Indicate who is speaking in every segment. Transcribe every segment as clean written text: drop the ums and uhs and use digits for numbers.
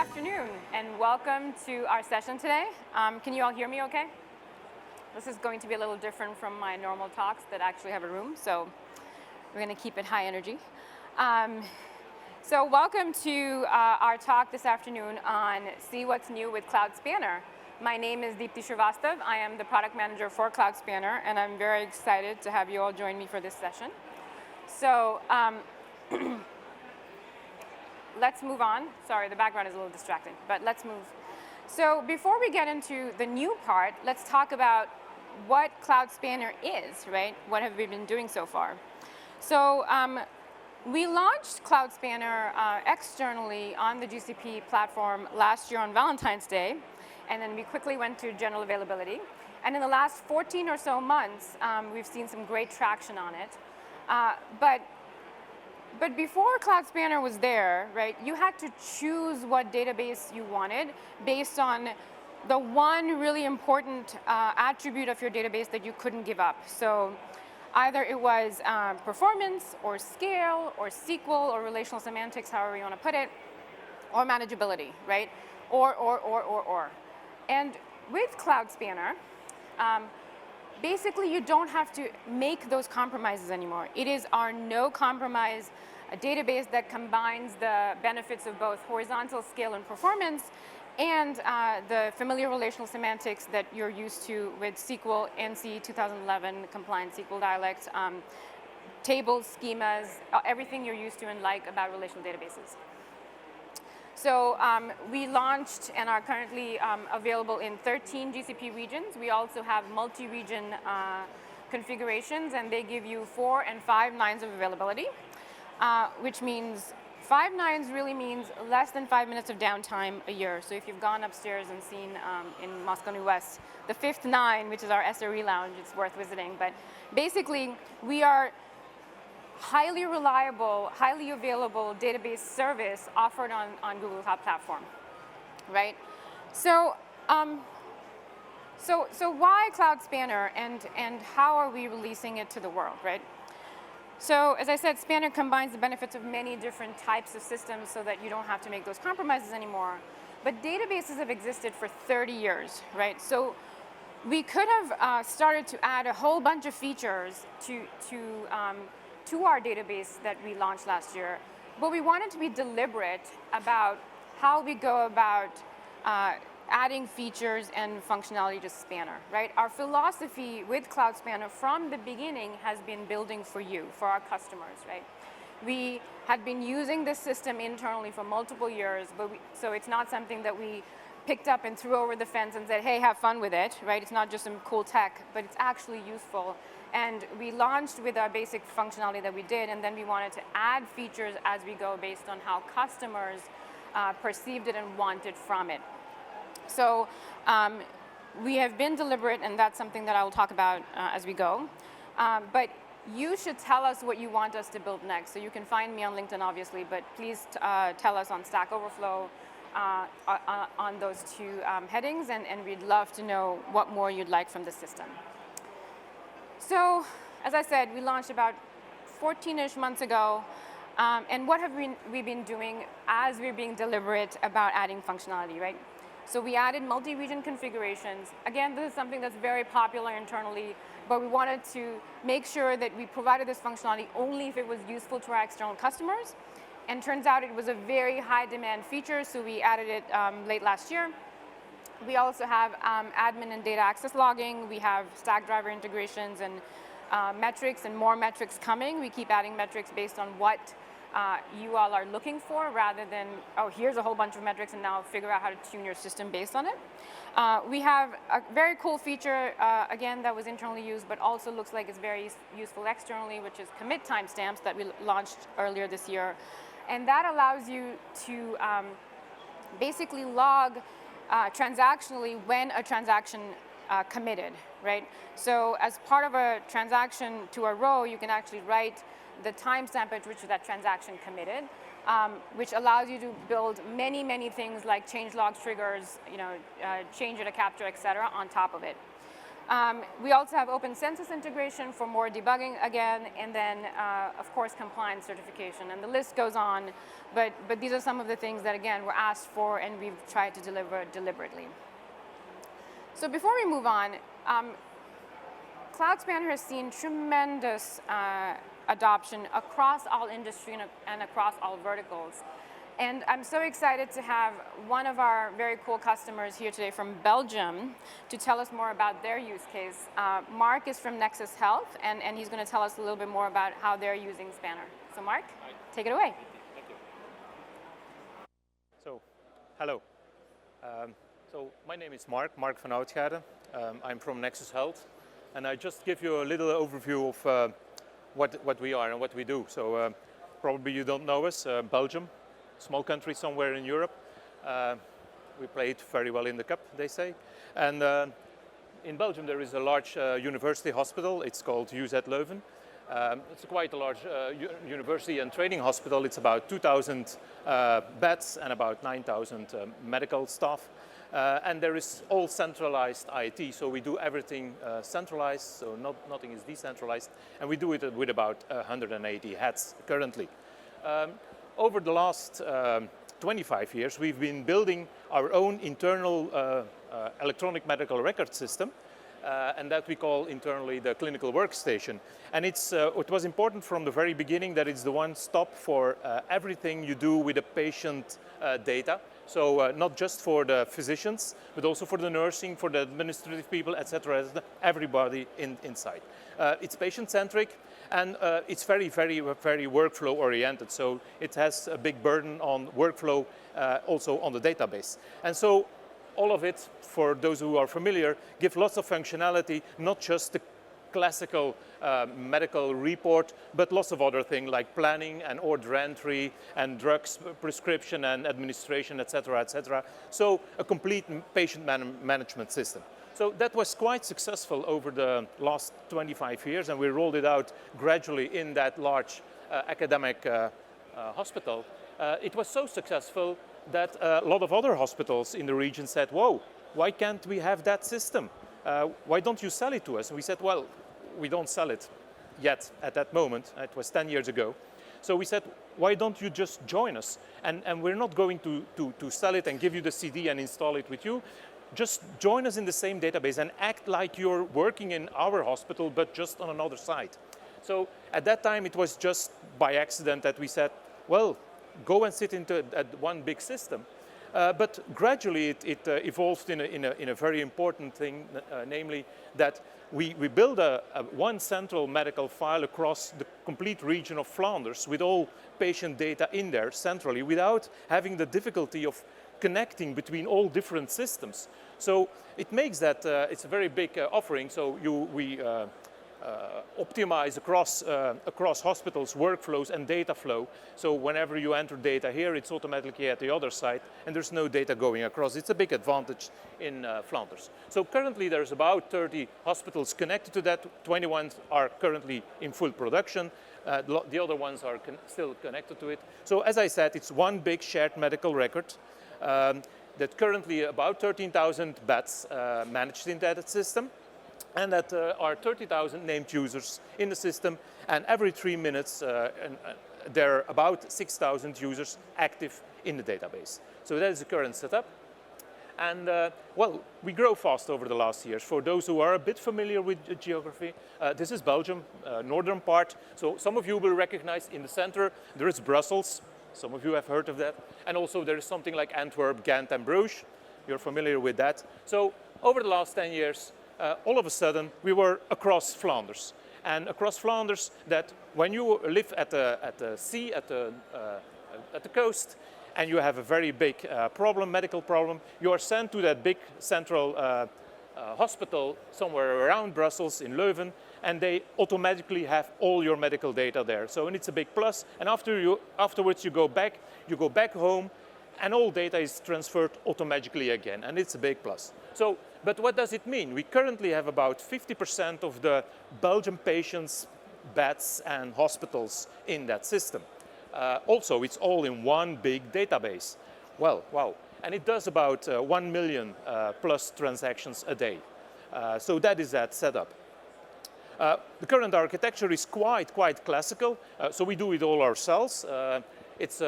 Speaker 1: afternoon, and welcome to our session today. Can you all hear me okay? This is going to be a little different from my normal talks that actually have a room, so we're going to keep it high energy. So welcome to our talk this afternoon on See What's New with Cloud Spanner. My name is Deepti Srivastav. I am the product manager for Cloud Spanner, and I'm very excited to have you all join me for this session. So let's move on. Sorry, the background is a little distracting, but let's move. So before we get into the new part, let's talk about what Cloud Spanner is, right? What have we been doing so far? So we launched Cloud Spanner externally on the GCP platform last year on Valentine's Day, and then we quickly went to general availability. And in the last 14 or so months, we've seen some great traction on it. But before Cloud Spanner was there, right, you had to choose what database you wanted based on the one really important attribute of your database that you couldn't give up. So either it was performance or scale or SQL or relational semantics, however you want to put it, or manageability, right? Or. And with Cloud Spanner, basically, you don't have to make those compromises anymore. It is our no compromise database that combines the benefits of both horizontal scale and performance and the familiar relational semantics that you're used to with SQL, NC 2011 compliant SQL dialect, tables, schemas, everything you're used to and like about relational databases. So we launched and are currently available in 13 GCP regions. We also have multi-region configurations, and they give you 4 and 5 nines of availability, which means 5 nines really means less than 5 minutes of downtime a year. So if you've gone upstairs and seen in Moscow New West, the 5th 9, which is our SRE lounge, it's worth visiting. But basically, we are highly reliable, highly available database service offered on Google Cloud Platform, right? So, so why Cloud Spanner and how are we releasing it to the world, right? So as I said, Spanner combines the benefits of many different types of systems so that you don't have to make those compromises anymore. But databases have existed for 30 years, right? So we could have started to add a whole bunch of features to our database that we launched last year, but we wanted to be deliberate about how we go about adding features and functionality to Spanner, right? Our philosophy with Cloud Spanner from the beginning has been building for you, for our customers, right? We had been using this system internally for multiple years, so it's not something that we picked up and threw over the fence and said, hey, have fun with it, right? It's not just some cool tech, but it's actually useful. And we launched with our basic functionality that we did, and then we wanted to add features as we go based on how customers perceived it and wanted from it. So we have been deliberate, and that's something that I will talk about as we go. But you should tell us what you want us to build next. So you can find me on LinkedIn, obviously, but please tell us on Stack Overflow on those two headings, and we'd love to know what more you'd like from the system. So, as I said, we launched about 14-ish months ago, and what have we been doing as we're being deliberate about adding functionality, right? So we added multi-region configurations. Again, this is something that's very popular internally, but we wanted to make sure that we provided this functionality only if it was useful to our external customers. And turns out it was a very high demand feature, so we added it late last year. We also have admin and data access logging. We have stack driver integrations and metrics and more metrics coming. We keep adding metrics based on what you all are looking for rather than, oh, here's a whole bunch of metrics and now figure out how to tune your system based on it. We have a very cool feature, again, that was internally used but also looks like it's very useful externally, which is commit timestamps that we launched earlier this year. And that allows you to basically log transactionally when a transaction committed, right? So as part of a transaction to a row, you can actually write the timestamp at which that transaction committed, which allows you to build many, many things like change log triggers, change it a capture, et cetera, on top of it. We also have open census integration for more debugging again, and then of course compliance certification, and the list goes on, but these are some of the things that again were asked for and we've tried to deliver deliberately. So before we move on, Cloud Spanner has seen tremendous adoption across all industry and across all verticals. And I'm so excited to have one of our very cool customers here today from Belgium to tell us more about their use case. Mark is from Nexus Health, and he's going to tell us a little bit more about how they're using Spanner. So Mark, take it away.
Speaker 2: Thank you. So, hello. So my name is Mark van Oudgaarden. I'm from Nexus Health, and I just give you a little overview of what we are and what we do. So probably you don't know us, Belgium. Small country somewhere in Europe. We played very well in the cup, they say. And in Belgium there is a large university hospital. It's called UZ Leuven. It's quite a large university and training hospital. It's about 2,000 beds and about 9,000 medical staff. And there is all centralized IT, so we do everything centralized, so nothing is decentralized. And we do it with about 180 heads currently. Over the last 25 years, we've been building our own internal electronic medical record system, and that we call internally the clinical workstation. And it was important from the very beginning that it's the one stop for everything you do with the patient data. So not just for the physicians, but also for the nursing, for the administrative people, etc. Everybody inside. It's patient-centric. And it's very, very, very workflow oriented. So it has a big burden on workflow, also on the database. And so all of it, for those who are familiar, give lots of functionality, not just the classical medical report, but lots of other things like planning and order entry and drugs prescription and administration, etc., etc. So a complete patient management system. So that was quite successful over the last 25 years, and we rolled it out gradually in that large academic hospital. It was so successful that a lot of other hospitals in the region said, whoa, why can't we have that system? Why don't you sell it to us? And we said, well, we don't sell it yet at that moment. It was 10 years ago. So we said, why don't you just join us? And we're not going to sell it and give you the CD and install it with you. Just join us in the same database and act like you're working in our hospital, but just on another site. So at that time, it was just by accident that we said, well, go and sit into one big system. But gradually, it evolved in a very important thing, namely that we build one central medical file across the complete region of Flanders with all patient data in there centrally without having the difficulty of connecting between all different systems. So it makes that it's a very big offering. So we optimize across hospitals workflows and data flow. So whenever you enter data here, it's automatically at the other side, and there's no data going across. It's a big advantage in Flanders. So currently there's about 30 hospitals connected to that. 21 are currently in full production. The other ones are still connected to it. So as I said, it's one big shared medical record. That currently about 13,000 beds managed in that system, and that are 30,000 named users in the system, and every 3 minutes there are about 6,000 users active in the database. So that is the current setup. And well, we grow fast over the last years. For those who are a bit familiar with geography, this is Belgium, northern part. So some of you will recognize in the center, there is Brussels. Some of you have heard of that. And also there is something like Antwerp, Ghent, and Bruges. You're familiar with that. So over the last 10 years, all of a sudden, we were across Flanders. And across Flanders, that when you live at the sea, at the coast, and you have a very big medical problem, you are sent to that big central hospital somewhere around Brussels in Leuven, and they automatically have all your medical data there. So, and it's a big plus. And afterwards, you go back home, and all data is transferred automatically again, and it's a big plus. So, but what does it mean? We currently have about 50% of the Belgian patients, beds, and hospitals in that system. Also, it's all in one big database. Well, wow. And it does about 1 million plus transactions a day. So that is that setup. The current architecture is quite classical, so we do it all ourselves. It's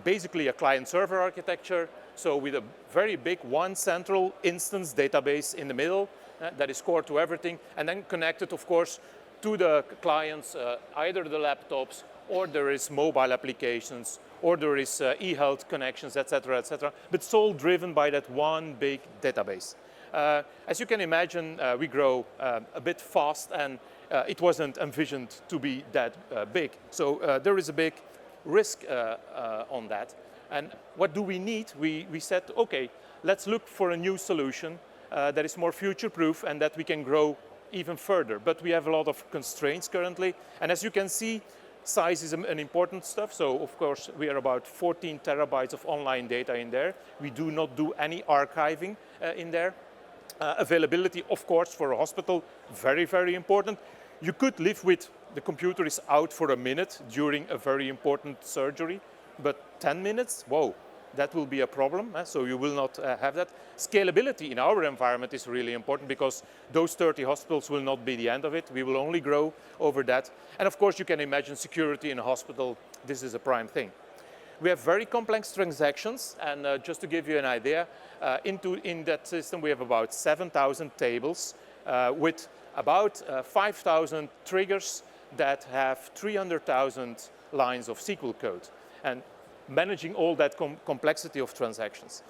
Speaker 2: basically a client-server architecture, so with a very big one central instance database in the middle that is core to everything, and then connected, of course, to the clients, either the laptops, or there is mobile applications, or there is e-health connections, etc., but it's all driven by that one big database. As you can imagine, we grow a bit fast, and it wasn't envisioned to be that big. So there is a big risk on that. And what do we need? We said, okay, let's look for a new solution that is more future-proof and that we can grow even further. But we have a lot of constraints currently. And as you can see, size is an important stuff. So of course, we are about 14 terabytes of online data in there. We do not do any archiving in there. Availability, of course, for a hospital, very important. You could live with the computer is out for a minute during a very important surgery, but 10 minutes, whoa, that will be a problem. So you will not have that. Scalability in our environment is really important because those 30 hospitals will not be the end of it. We will only grow over that. And of course, you can imagine security in a hospital. This is a prime thing. We have very complex transactions, and just to give you an idea, in that system we have about 7,000 tables with about 5,000 triggers that have 300,000 lines of SQL code, and managing all that complexity of transactions.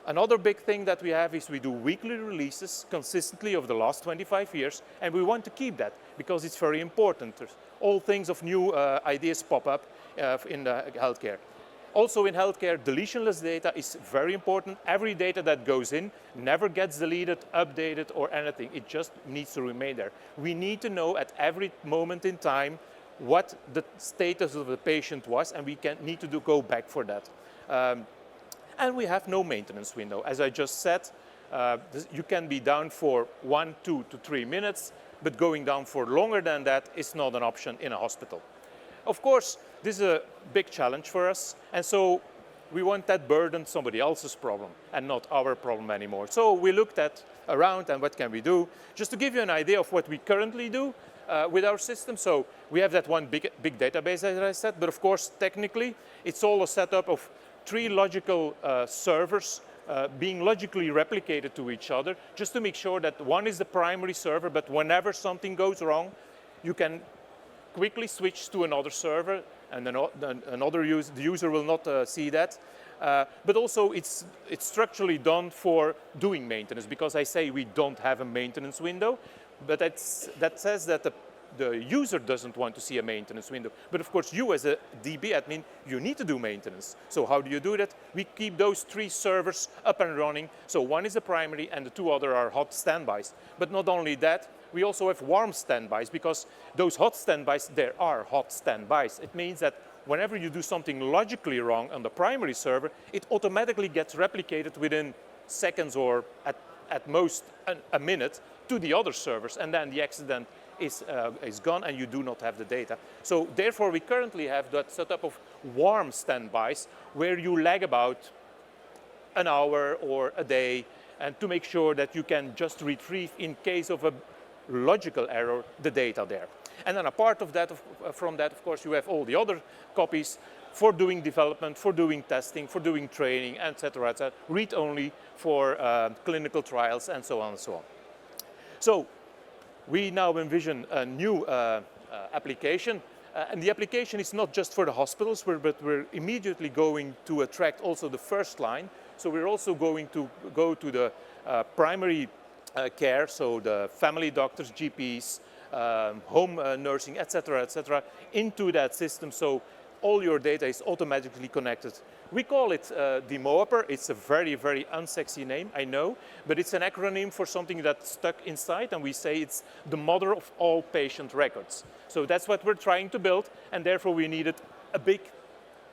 Speaker 2: Another big thing that we have is we do weekly releases consistently over the last 25 years, and we want to keep that because it's very important. There's all things of new ideas pop up in healthcare. Also in healthcare, deletionless data is very important. Every data that goes in never gets deleted, updated, or anything. It just needs to remain there. We need to know at every moment in time what the status of the patient was, and we need to go back for that. And we have no maintenance window. As I just said, you can be down for 1, 2 to 3 minutes, but going down for longer than that is not an option in a hospital. Of course, this is a big challenge for us, and so we want that burden somebody else's problem and not our problem anymore. So we looked around and what can we do. Just to give you an idea of what we currently do with our system. So we have that one big database, as I said, but of course, technically, it's all a setup of 3 logical servers being logically replicated to each other, just to make sure that one is the primary server, but whenever something goes wrong, you can quickly switch to another server, and the user will not see that. But also, it's structurally done for doing maintenance, because I say we don't have a maintenance window, but that says that the user doesn't want to see a maintenance window. But of course, you as a DB admin, you need to do maintenance. So how do you do that? We keep those 3 servers up and running. So one is the primary and the 2 other are hot standbys. But not only that, we also have warm standbys, because those hot standbys, there are hot standbys. It means that whenever you do something logically wrong on the primary server, it automatically gets replicated within seconds or at most a minute to the other servers, and then the accident is gone and you do not have the data. So therefore, we currently have that setup of warm standbys where you lag about an hour or a day, and to make sure that you can just retrieve, in case of a logical error, the data there. And then apart of that, from that, of course, you have all the other copies for doing development, for doing testing, for doing training, etc., read-only for clinical trials, and so on and so on. So we now envision a new application, and the application is not just for the hospitals, but we're immediately going to attract also the first line. So we're also going to go to the primary care, so the family doctors, GPs, home nursing, etc., into that system. So all your data is automatically connected. We call it the MOAPR. It's a very unsexy name, I know, but it's an acronym for something that's stuck inside, and we say it's the mother of all patient records. So that's what we're trying to build, and therefore we needed a big,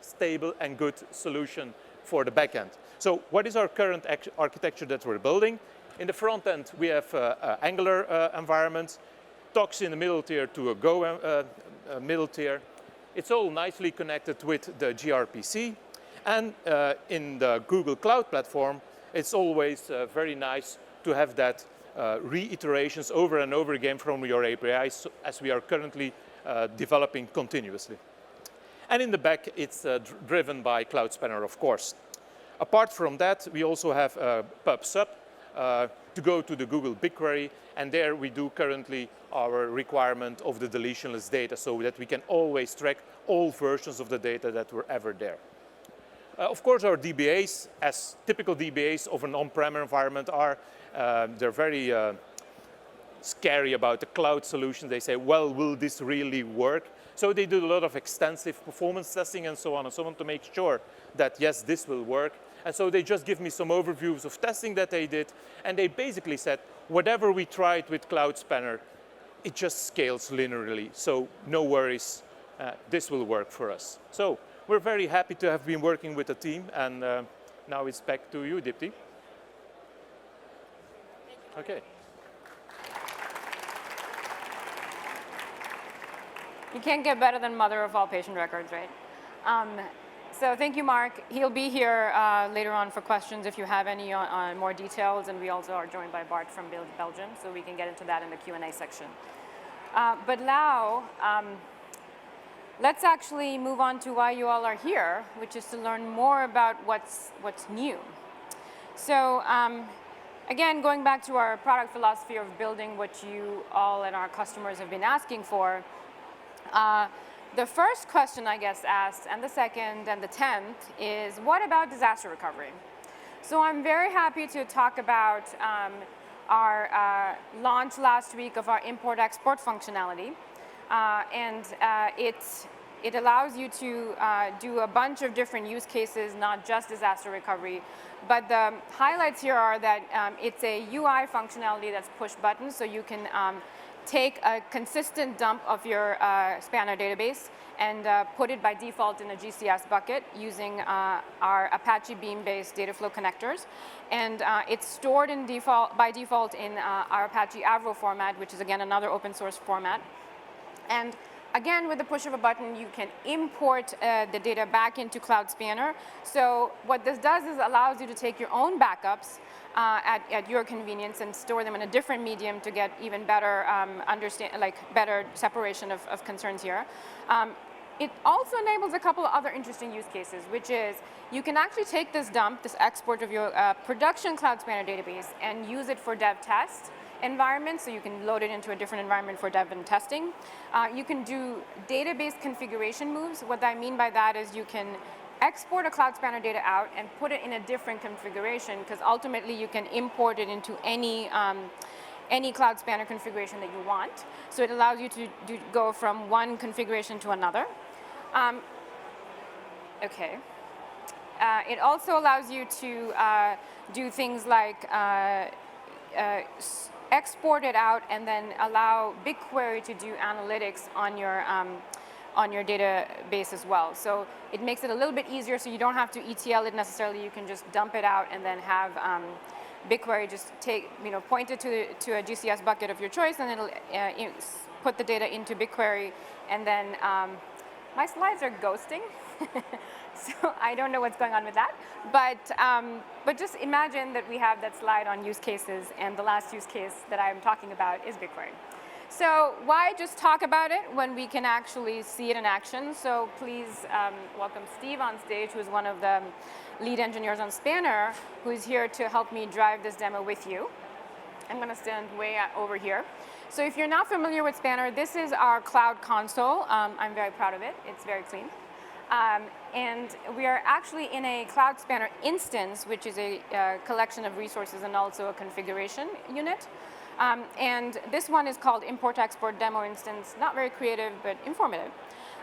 Speaker 2: stable, and good solution for the back end. So what is our current architecture that we're building? In the front end, we have Angular environment, talks in the middle tier to a Go middle tier. It's all nicely connected with the gRPC. And in the Google Cloud Platform, it's always very nice to have that reiterations over and over again from your APIs, as we are currently developing continuously. And in the back, it's driven by Cloud Spanner, of course. Apart from that, we also have PubSub to go to the Google BigQuery, and there we do currently our requirement of the deletionless data so that we can always track all versions of the data that were ever there. Of course, our DBAs, as typical DBAs of an on-prem environment are, they're very scary about the cloud solution. They say, well, will this really work? So they do a lot of extensive performance testing and so on to make sure that, yes, this will work. And so they just give me some overviews of testing that they did. And they basically said, whatever we tried with Cloud Spanner, it just scales linearly. So no worries, this will work for us. So we're very happy to have been working with the team. And now it's back to you, Dipti. Okay.
Speaker 1: You can't get better than mother of all patient records, right? So thank you, Mark. He'll be here later on for questions if you have any on more details, and we also are joined by Bart from Belgium, so we can get into that in the Q&A section. But now, let's actually move on to why you all are here, which is to learn more about what's new. So again, going back to our product philosophy of building what you all and our customers have been asking for, the first question I guess asked, and the second and the 10th, is what about disaster recovery? So I'm very happy to talk about our launch last week of our import-export functionality. It allows you to do a bunch of different use cases, not just disaster recovery. But the highlights here are that it's a UI functionality that's push button, so you can take a consistent dump of your Spanner database and put it by default in a GCS bucket using our Apache Beam-based data flow connectors. And it's stored by default in our Apache Avro format, which is, again, another open source format. And again, with the push of a button, you can import the data back into Cloud Spanner. So what this does is allows you to take your own backups at your convenience and store them in a different medium to get even better better separation of concerns here. It also enables a couple of other interesting use cases, which is you can actually take this dump, this export of your production Cloud Spanner database, and use it for dev test environment, so you can load it into a different environment for dev and testing. You can do database configuration moves. What I mean by that is you can export a Cloud Spanner data out and put it in a different configuration, because ultimately you can import it into any Cloud Spanner configuration that you want. So it allows you to go from one configuration to another. Okay. It also allows you to do things like export it out and then allow BigQuery to do analytics on your database as well. So it makes it a little bit easier, so you don't have to ETL it necessarily. You can just dump it out and then have BigQuery just point it to a GCS bucket of your choice, and it'll put the data into BigQuery. And then my slides are ghosting, so I don't know what's going on with that. But just imagine that we have that slide on use cases, and the last use case that I'm talking about is BigQuery. So why just talk about it when we can actually see it in action? So please welcome Steve on stage, who is one of the lead engineers on Spanner, who is here to help me drive this demo with you. I'm going to stand way over here. So if you're not familiar with Spanner, this is our cloud console. I'm very proud of it. It's very clean. And we are actually in a Cloud Spanner instance, which is a collection of resources and also a configuration unit. And this one is called Import-Export Demo Instance. Not very creative, but informative.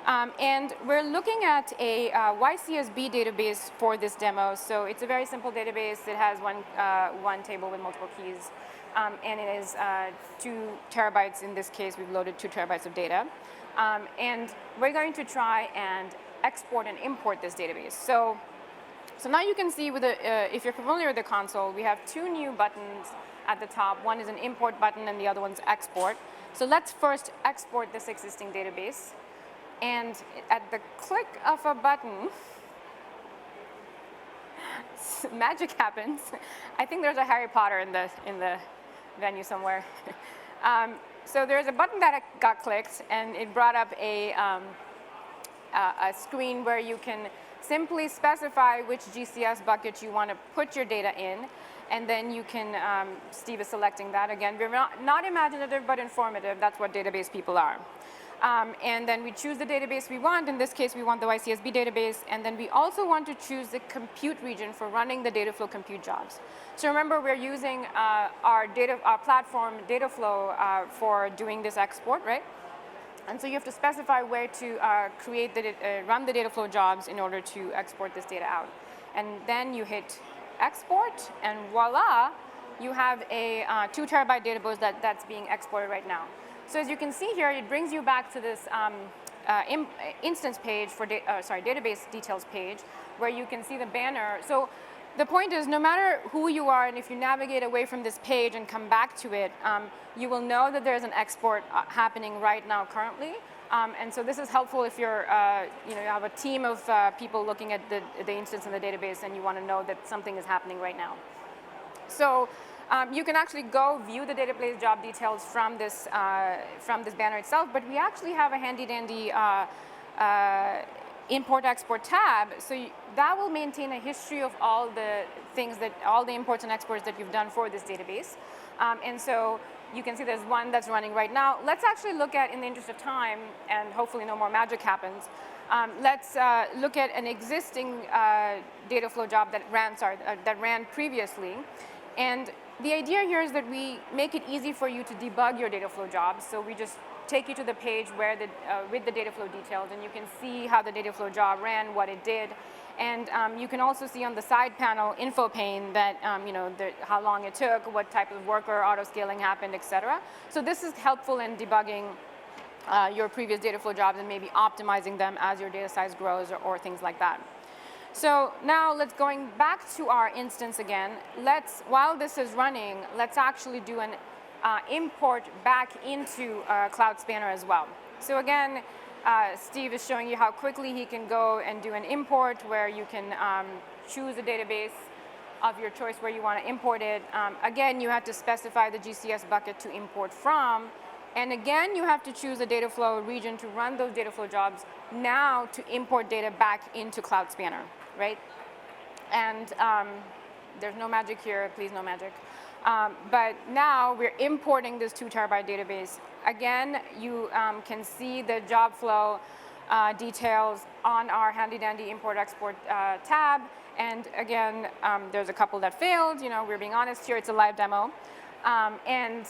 Speaker 1: And we're looking at a YCSB database for this demo. So it's a very simple database. It has one table with multiple keys. And it is 2 terabytes. In this case, we've loaded 2 terabytes of data. And we're going to try and export and import this database. So now you can see, if you're familiar with the console, we have 2 new buttons at the top. One is an import button, and the other one's export. So let's first export this existing database. And at the click of a button, magic happens. I think there's a Harry Potter in the venue somewhere. So there's a button that got clicked, and it brought up a screen where you can simply specify which GCS bucket you want to put your data in, and then you can, Steve is selecting that. Again, we're not imaginative, but informative. That's what database people are. And then we choose the database we want. In this case, we want the YCSB database. And then we also want to choose the compute region for running the data flow compute jobs. So remember, we're using our platform data flow for doing this export, right? And so you have to specify where to run the data flow jobs in order to export this data out. And then you hit export, and voila, you have a 2 terabyte database that's being exported right now. So as you can see here, it brings you back to this instance page for database details page, where you can see the banner. So the point is, no matter who you are, and if you navigate away from this page and come back to it, you will know that there's an export happening right now currently. And so this is helpful if you're, you have a team of people looking at the instance in the database, and you want to know that something is happening right now. So you can actually go view the database job details from this banner itself, but we actually have a handy-dandy import-export tab. So that will maintain a history of all the imports and exports that you've done for this database. And so you can see there's one that's running right now. Let's actually look at, in the interest of time, and hopefully no more magic happens, let's look at an existing data flow job that ran previously. And the idea here is that we make it easy for you to debug your data flow jobs. So we just take you to the page where with the data flow details, and you can see how the data flow job ran, what it did. And you can also see on the side panel info pane that how long it took, what type of worker auto-scaling happened, et cetera. So this is helpful in debugging your previous data flow jobs and maybe optimizing them as your data size grows or things like that. So now going back to our instance again, while this is running, let's actually do an import back into Cloud Spanner as well. So again, Steve is showing you how quickly he can go and do an import where you can choose a database of your choice where you want to import it. Again, you have to specify the GCS bucket to import from. And again, you have to choose a data flow region to run those data flow jobs now to import data back into Cloud Spanner, right? And there's no magic here, please no magic. But now we're importing this 2 terabyte database. Again, you can see the job flow details on our handy-dandy import-export tab. And again, there's a couple that failed. We're being honest here, it's a live demo. And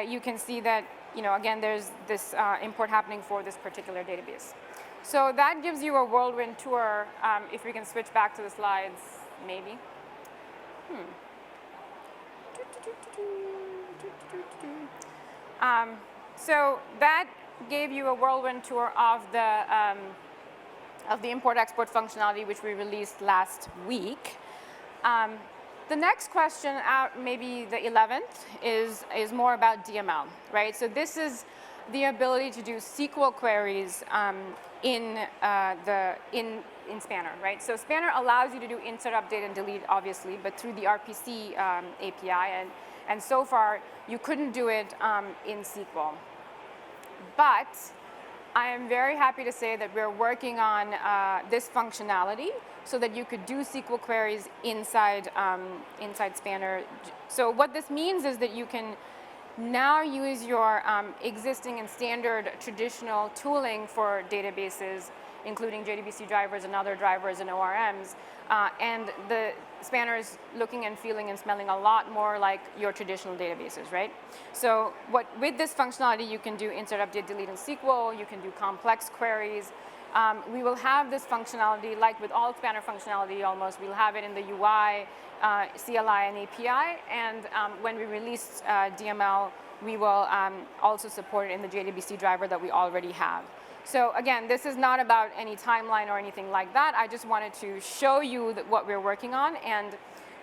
Speaker 1: you can see that, again, there's this import happening for this particular database. So that gives you a whirlwind tour. If we can switch back to the slides, maybe. So that gave you a whirlwind tour of the import-export functionality, which we released last week. The next question, maybe the 11th, is more about DML, right? So this is the ability to do SQL queries in Spanner, right? So Spanner allows you to do insert, update, and delete, obviously, but through the RPC API. And so far, you couldn't do it in SQL. But I am very happy to say that we're working on this functionality so that you could do SQL queries inside Spanner. So what this means is that you can now use your existing and standard traditional tooling for databases, including JDBC drivers and other drivers and ORMs. And the Spanner is looking and feeling and smelling a lot more like your traditional databases, right? So with this functionality, you can do insert, update, delete in SQL. You can do complex queries. We will have this functionality, like with all Spanner functionality almost, we'll have it in the UI, CLI, and API. And when we release DML, we will also support it in the JDBC driver that we already have. So again, this is not about any timeline or anything like that. I just wanted to show you what we're working on, and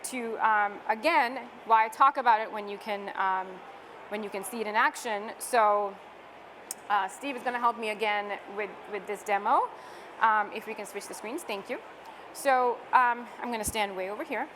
Speaker 1: to, again, why I talk about it when you can see it in action. So Steve is going to help me again with this demo. If we can switch the screens, thank you. So I'm going to stand way over here.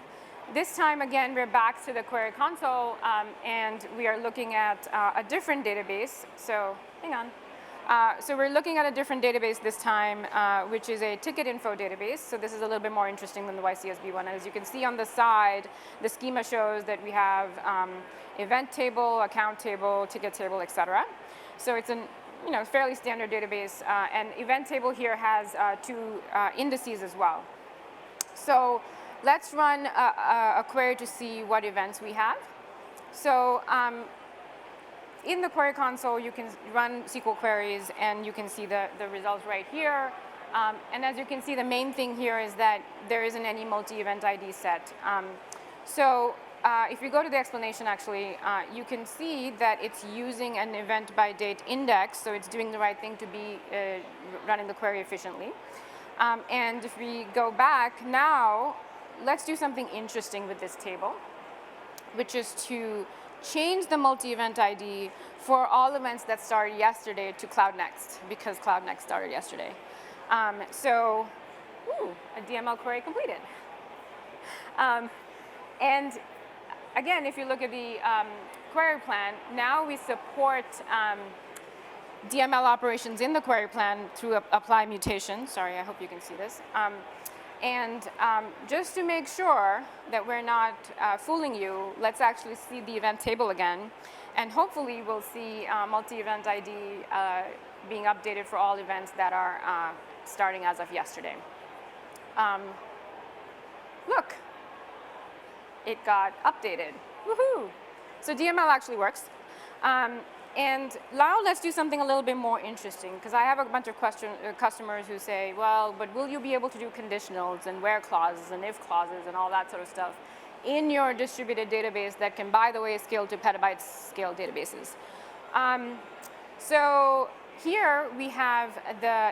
Speaker 1: This time, again, we're back to the query console, and we are looking at a different database. So hang on. So we're looking at a different database this time, which is a ticket info database. So this is a little bit more interesting than the YCSB one. As you can see on the side, the schema shows that we have event table, account table, ticket table, et cetera. So it's a fairly standard database. And event table here has two indices as well. So let's run a query to see what events we have. So in the query console, you can run SQL queries, and you can see the results right here. And as you can see, the main thing here is that there isn't any multi-event ID set. So if you go to the explanation, actually, you can see that it's using an event by date index, so it's doing the right thing to be running the query efficiently. And if we go back now, let's do something interesting with this table, which is to change the multi-event ID for all events that started yesterday to Cloud Next, because Cloud Next started yesterday. So, a DML query completed. And again, if you look at the query plan, now we support DML operations in the query plan through apply mutation. Sorry, I hope you can see this. And just to make sure that we're not fooling you, let's actually see the event table again. And hopefully we'll see multi-event ID being updated for all events that are starting as of yesterday. Look, it got updated. Woohoo! So DML actually works. And now let's do something a little bit more interesting, because I have a bunch of customers who say, well, but will you be able to do conditionals and where clauses and if clauses and all that sort of stuff in your distributed database that can, by the way, scale to petabyte scale databases? So here we have the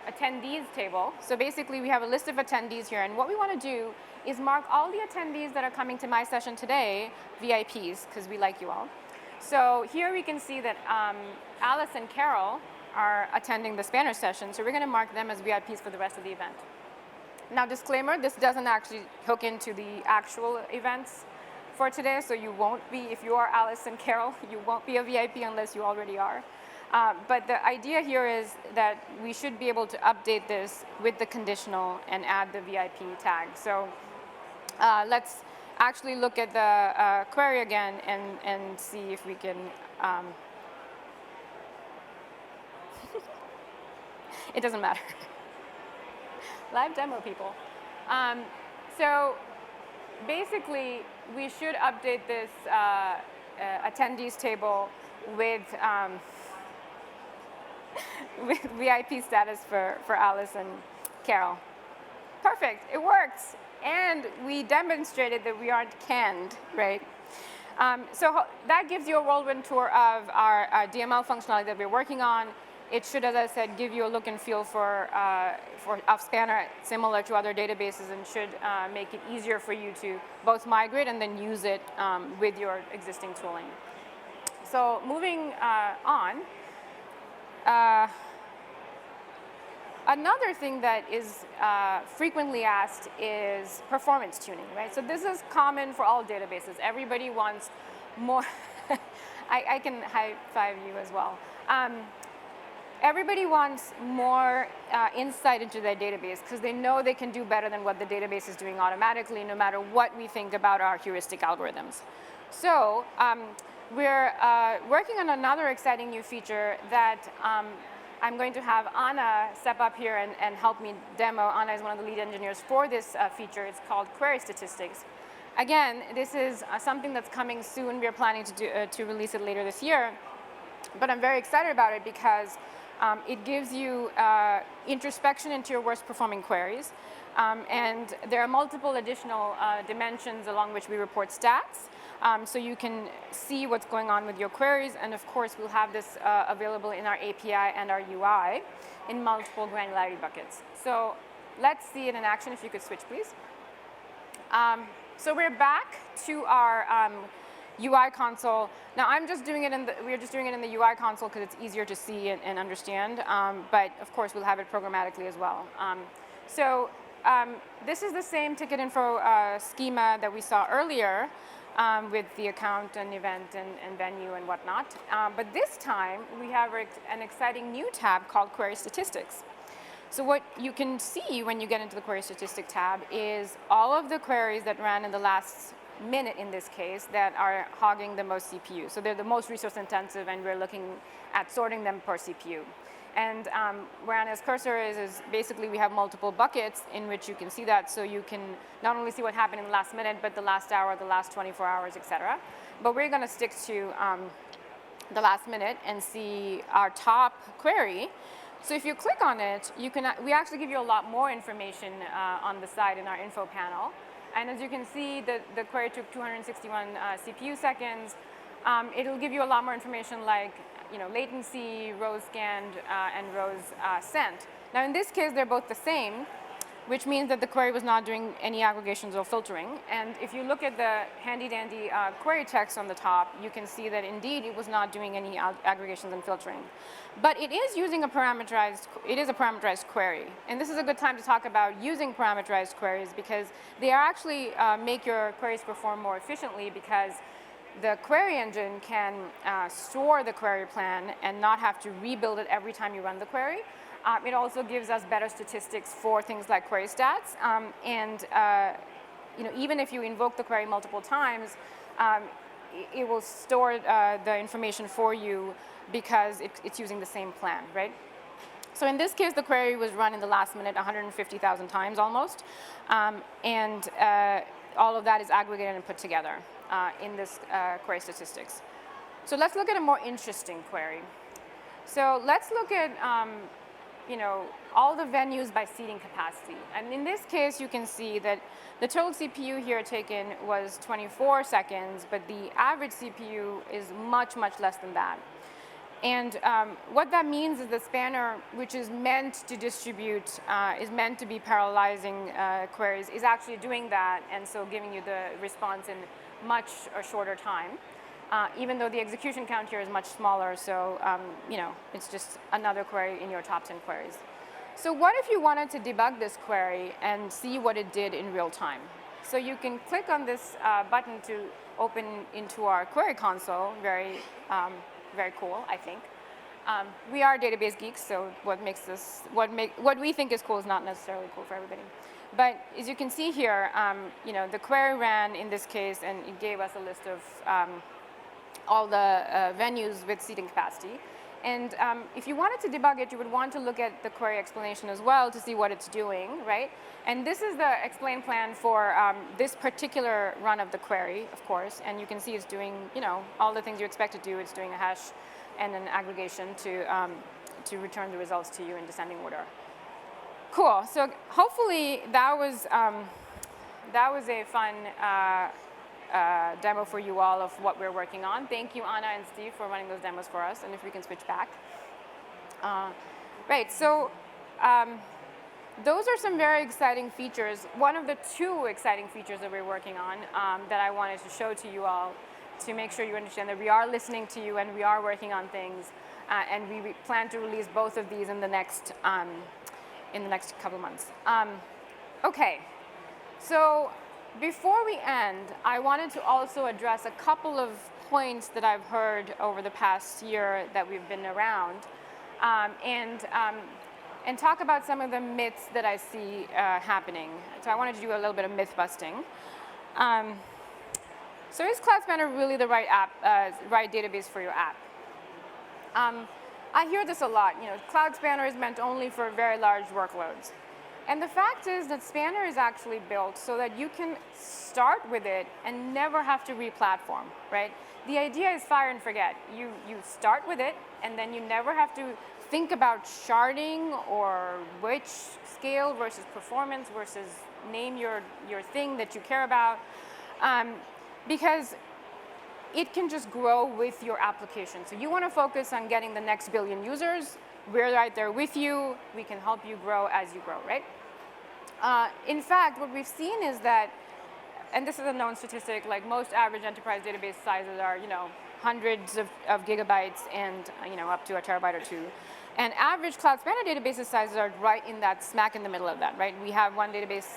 Speaker 1: attendees table. So basically we have a list of attendees here, and what we want to do is mark all the attendees that are coming to my session today VIPs, because we like you all. So here we can see that Alice and Carol are attending the Spanner session, so we're going to mark them as VIPs for the rest of the event. Now, disclaimer, this doesn't actually hook into the actual events for today, so you won't be, if you are Alice and Carol, you won't be a VIP unless you already are. But the idea here is that we should be able to update this with the conditional and add the VIP tag. So let's actually look at the query again and see if we can, it doesn't matter. Live demo, people. So basically, we should update this attendees table with, with VIP status for Alice and Carol. Perfect, it works. And we demonstrated that we aren't canned, right? So that gives you a whirlwind tour of our DML functionality that we're working on. It should, as I said, give you a look and feel of Spanner similar to other databases, and should make it easier for you to both migrate and then use it with your existing tooling. So moving on. Another thing that is frequently asked is performance tuning, right? So this is common for all databases. Everybody wants more. I can high five you as well. Everybody wants more insight into their database, because they know they can do better than what the database is doing automatically, no matter what we think about our heuristic algorithms. So we're working on another exciting new feature that I'm going to have Anna step up here and help me demo. Anna is one of the lead engineers for this feature. It's called Query Statistics. Again, this is something that's coming soon. We're planning to release it later this year. But I'm very excited about it because it gives you introspection into your worst performing queries. And there are multiple additional dimensions along which we report stats. So you can see what's going on with your queries. And of course, we'll have this available in our API and our UI in multiple granularity buckets. So let's see it in action. If you could switch, please. So we're back to our UI console. Now we're just doing it in the UI console because it's easier to see and understand. But of course, we'll have it programmatically as well. So this is the same ticket info schema that we saw earlier with the account and event and venue and whatnot. But this time, we have an exciting new tab called Query Statistics. So what you can see when you get into the Query Statistics tab is all of the queries that ran in the last minute in this case that are hogging the most CPU. So they're the most resource intensive, and we're looking at sorting them per CPU. And where Anna's cursor is basically we have multiple buckets in which you can see that, so you can not only see what happened in the last minute, but the last hour, the last 24 hours, et cetera. But we're going to stick to the last minute and see our top query. So if you click on it, we actually give you a lot more information on the side in our info panel. And as you can see, the query took 261 CPU seconds. It'll give you a lot more information like latency, rows scanned, and rows sent. Now in this case, they're both the same, which means that the query was not doing any aggregations or filtering. And if you look at the handy-dandy query text on the top, you can see that indeed it was not doing any aggregations and filtering. But it is using a parameterized query. And this is a good time to talk about using parameterized queries, because they actually make your queries perform more efficiently, because the query engine can store the query plan and not have to rebuild it every time you run the query. It also gives us better statistics for things like query stats. Even if you invoke the query multiple times, it will store the information for you because it's using the same plan, right? So in this case, the query was run in the last minute 150,000 times almost. All of that is aggregated and put together in this query statistics. So let's look at a more interesting query. So let's look at all the venues by seating capacity. And in this case, you can see that the total CPU here taken was 24 seconds, but the average CPU is much, much less than that. And what that means is the spanner, which is meant to distribute, is meant to be parallelizing queries, is actually doing that, and so giving you the response in much shorter time. Even though the execution count here is much smaller, so it's just another query in your top 10 queries. So what if you wanted to debug this query and see what it did in real time? So you can click on this button to open into our query console. Very cool, I think. We are database geeks, so what we think is cool is not necessarily cool for everybody. But as you can see here, the query ran in this case, and it gave us a list of all the venues with seating capacity. And if you wanted to debug it, you would want to look at the query explanation as well to see what it's doing, right? And this is the explain plan for this particular run of the query, of course. And you can see it's doing, all the things you expect to do. It's doing a hash and an aggregation to return the results to you in descending order. Cool. So hopefully that was a fun demo for you all of what we're working on. Thank you, Anna and Steve, for running those demos for us. And if we can switch back. Right, so those are some very exciting features. One of the two exciting features that we're working on that I wanted to show to you all to make sure you understand that we are listening to you and we are working on things. And we plan to release both of these in the next couple months. Okay, so before we end, I wanted to also address a couple of points that I've heard over the past year that we've been around, and talk about some of the myths that I see happening. So I wanted to do a little bit of myth busting. So is Cloud Spanner really the right database for your app? I hear this a lot. Cloud Spanner is meant only for very large workloads. And the fact is that Spanner is actually built so that you can start with it and never have to re-platform, right? The idea is fire and forget. You start with it, and then you never have to think about sharding or which scale versus performance versus name your thing that you care about, because it can just grow with your application. So you want to focus on getting the next billion users. We're right there with you. We can help you grow as you grow, right? In fact, what we've seen is that, and this is a known statistic, like most average enterprise database sizes are, hundreds of gigabytes and, up to a terabyte or two. And average Cloud Spanner database sizes are right in that smack in the middle of that, right? We have one database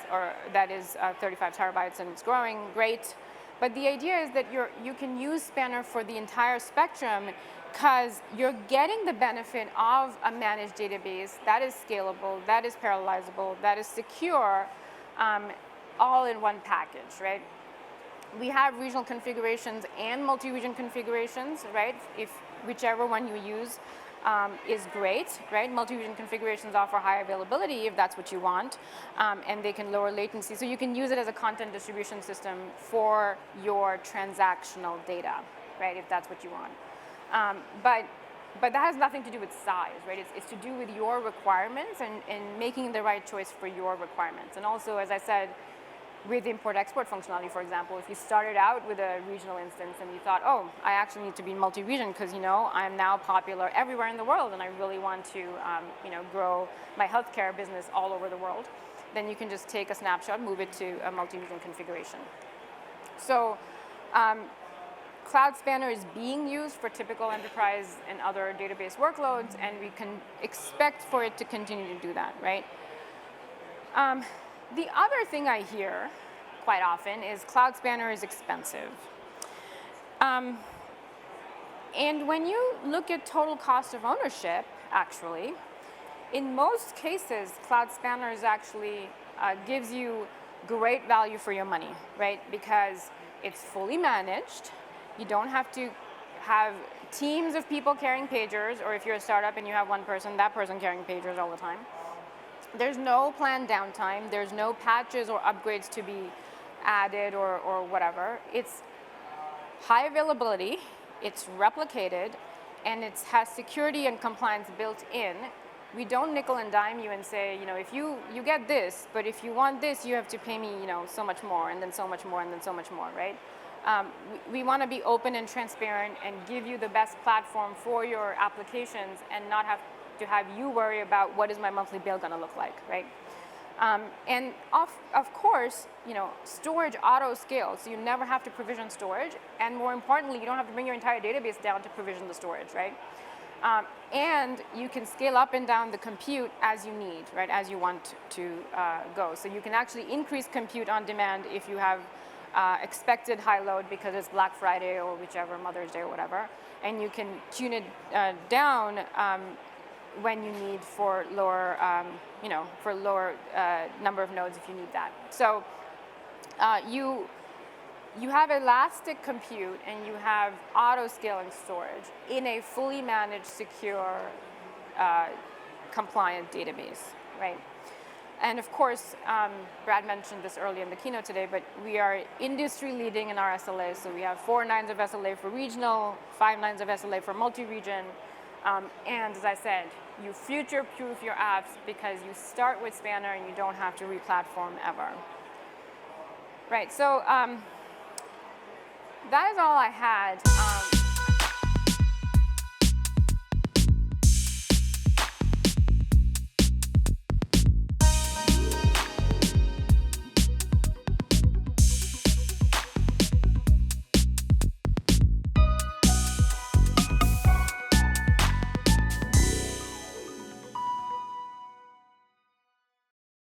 Speaker 1: that is 35 terabytes and it's growing, great. But the idea is that you can use Spanner for the entire spectrum because you're getting the benefit of a managed database that is scalable, that is parallelizable, that is secure, all in one package, right? We have regional configurations and multi-region configurations, right? If whichever one you use is great, right? Multi-region configurations offer high availability if that's what you want, and they can lower latency. So you can use it as a content distribution system for your transactional data, right? If that's what you want. But that has nothing to do with size, right? It's to do with your requirements and making the right choice for your requirements. And also, as I said, with import-export functionality, for example, if you started out with a regional instance and you thought, oh, I actually need to be multi-region because, I'm now popular everywhere in the world and I really want to, grow my healthcare business all over the world, then you can just take a snapshot, move it to a multi-region configuration. So Cloud Spanner is being used for typical enterprise and other database workloads, and we can expect for it to continue to do that, right? The other thing I hear quite often is Cloud Spanner is expensive. And when you look at total cost of ownership, actually, in most cases, Cloud Spanner is actually gives you great value for your money, right? Because it's fully managed. You don't have to have teams of people carrying pagers, or if you're a startup and you have one person, that person carrying pagers all the time. There's no planned downtime. There's no patches or upgrades to be added or whatever. It's high availability, it's replicated, and it has security and compliance built in. We don't nickel and dime you and say, if you get this, but if you want this, you have to pay me, so much more, and then so much more, and then so much more, right? We want to be open and transparent and give you the best platform for your applications and not have to have you worry about what is my monthly bill going to look like, right? And of course, storage auto scales, so you never have to provision storage, and more importantly, you don't have to bring your entire database down to provision the storage, right? And you can scale up and down the compute as you need, right, as you want to go. So you can actually increase compute on demand if you have expected high load because it's Black Friday or whichever, Mother's Day or whatever, and you can tune it down when you need for lower, number of nodes if you need that. So you have elastic compute and you have auto-scaling storage in a fully managed, secure, compliant database, right? And of course, Brad mentioned this earlier in the keynote today, but we are industry leading in our SLA. So we have 4 nines of SLA for regional, 5 nines of SLA for multi-region. And as I said, you future-proof your apps because you start with Spanner and you don't have to re-platform ever. Right, so that is all I had.